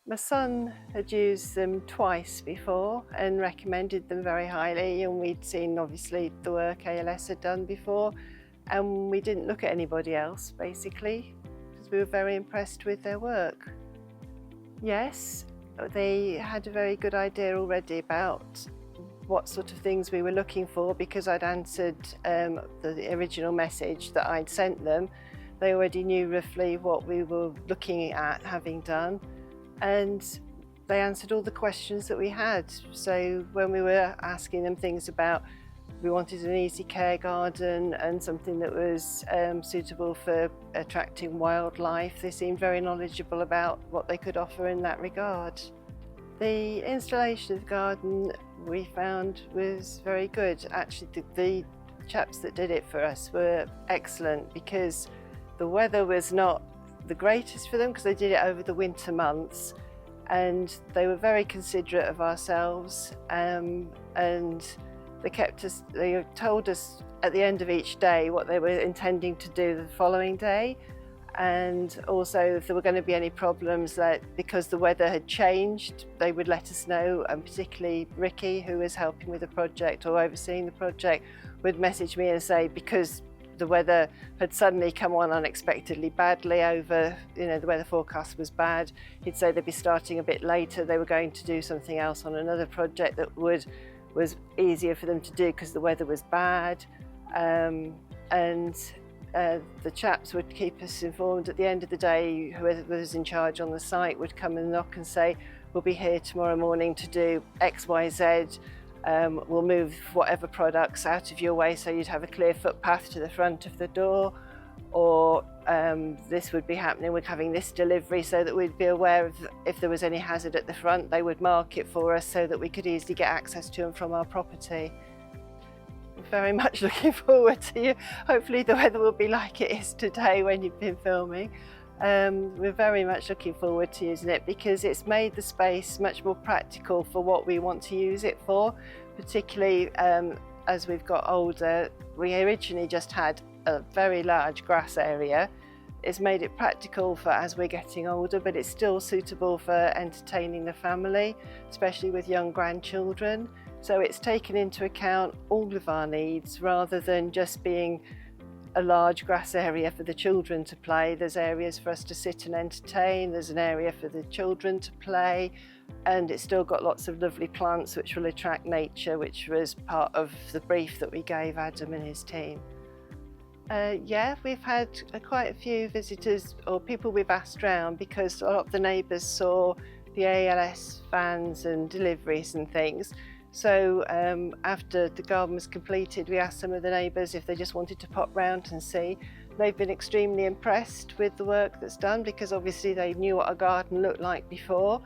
My son had used them twice before and recommended them very highly, and we'd seen obviously the work ALS had done before, and we didn't look at anybody else basically because we were very impressed with their work. Yes, they had a very good idea already about what sort of things we were looking for because I'd answered the original message that I'd sent them. They already knew roughly what we were looking at having done, and they answered all the questions that we had. So when we were asking them things about, we wanted an easy care garden and something that was suitable for attracting wildlife, they seemed very knowledgeable about what they could offer in that regard. The installation of the garden we found was very good. Actually, the chaps that did it for us were excellent because the weather was not the greatest for them because they did it over the winter months, and they were very considerate of ourselves, and they told us at the end of each day what they were intending to do the following day, and also if there were going to be any problems, that because the weather had changed they would let us know, and particularly Ricky, who was helping with the project or overseeing the project, would message me and say, because the weather had suddenly come on unexpectedly badly over, the weather forecast was bad, he'd say they'd be starting a bit later, they were going to do something else on another project that was easier for them to do because the weather was bad, and the chaps would keep us informed. At the end of the day, whoever was in charge on the site would come and knock and say, we'll be here tomorrow morning to do X, Y, Z. We'll move whatever products out of your way so you'd have a clear footpath to the front of the door, or this would be happening, we're having this delivery, so that we'd be aware of if there was any hazard at the front, they would mark it for us so that we could easily get access to and from our property. I'm very much looking forward to you. Hopefully the weather will be like it is today when you've been filming. We're very much looking forward to using it because it's made the space much more practical for what we want to use it for, particularly as we've got older. We originally just had a very large grass area. It's made it practical for as we're getting older, but it's still suitable for entertaining the family, especially with young grandchildren. So it's taken into account all of our needs rather than just being a large grass area for the children to play. There's areas for us to sit and entertain, there's an area for the children to play, and it's still got lots of lovely plants which will attract nature, which was part of the brief that we gave Adam and his team. Yeah, we've had quite a few visitors or people we've asked around because a lot of the neighbours saw the ALS vans and deliveries and things. So after the garden was completed, we asked some of the neighbours if they just wanted to pop round and see. They've been extremely impressed with the work that's done because obviously they knew what a garden looked like before,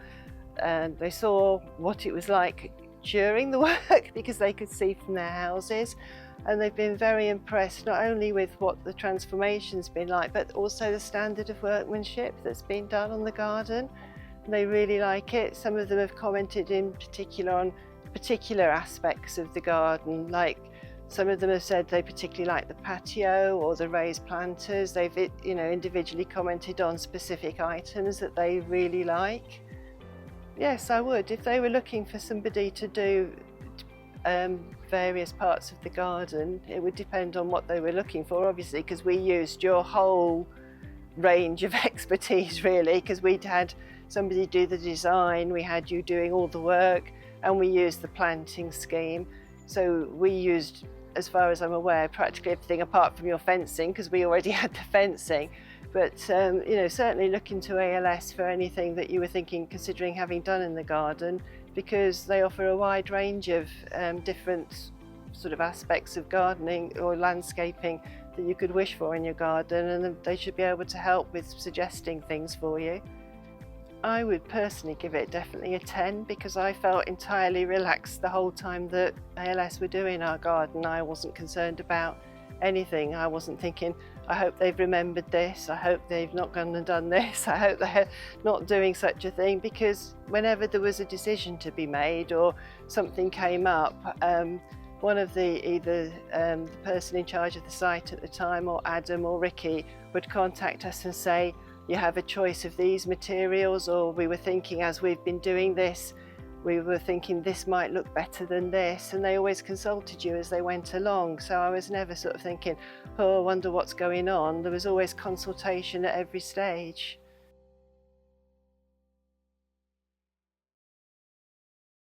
and they saw what it was like during the work because they could see from their houses, and they've been very impressed not only with what the transformation's been like but also the standard of workmanship that's been done on the garden. They really like it. Some of them have commented in particular on particular aspects of the garden, like some of them have said they particularly like the patio or the raised planters. They've individually commented on specific items that they really like. Yes, I would. If they were looking for somebody to do various parts of the garden, it would depend on what they were looking for, obviously, because we used your whole range of expertise really, because we'd had somebody do the design, we had you doing all the work, and we used the planting scheme. So we used, as far as I'm aware, practically everything apart from your fencing, because we already had the fencing. But certainly look into ALS for anything that you were considering having done in the garden, because they offer a wide range of different sort of aspects of gardening or landscaping that you could wish for in your garden, and they should be able to help with suggesting things for you. I would personally give it definitely a 10 because I felt entirely relaxed the whole time that ALS were doing our garden. I wasn't concerned about anything. I wasn't thinking, I hope they've remembered this, I hope they've not gone and done this, I hope they're not doing such a thing, because whenever there was a decision to be made or something came up, one of either the person in charge of the site at the time or Adam or Ricky would contact us and say, you have a choice of these materials, or we were thinking as we've been doing this, we were thinking this might look better than this, and they always consulted you as they went along. So I was never sort of thinking, oh, I wonder what's going on. There was always consultation at every stage.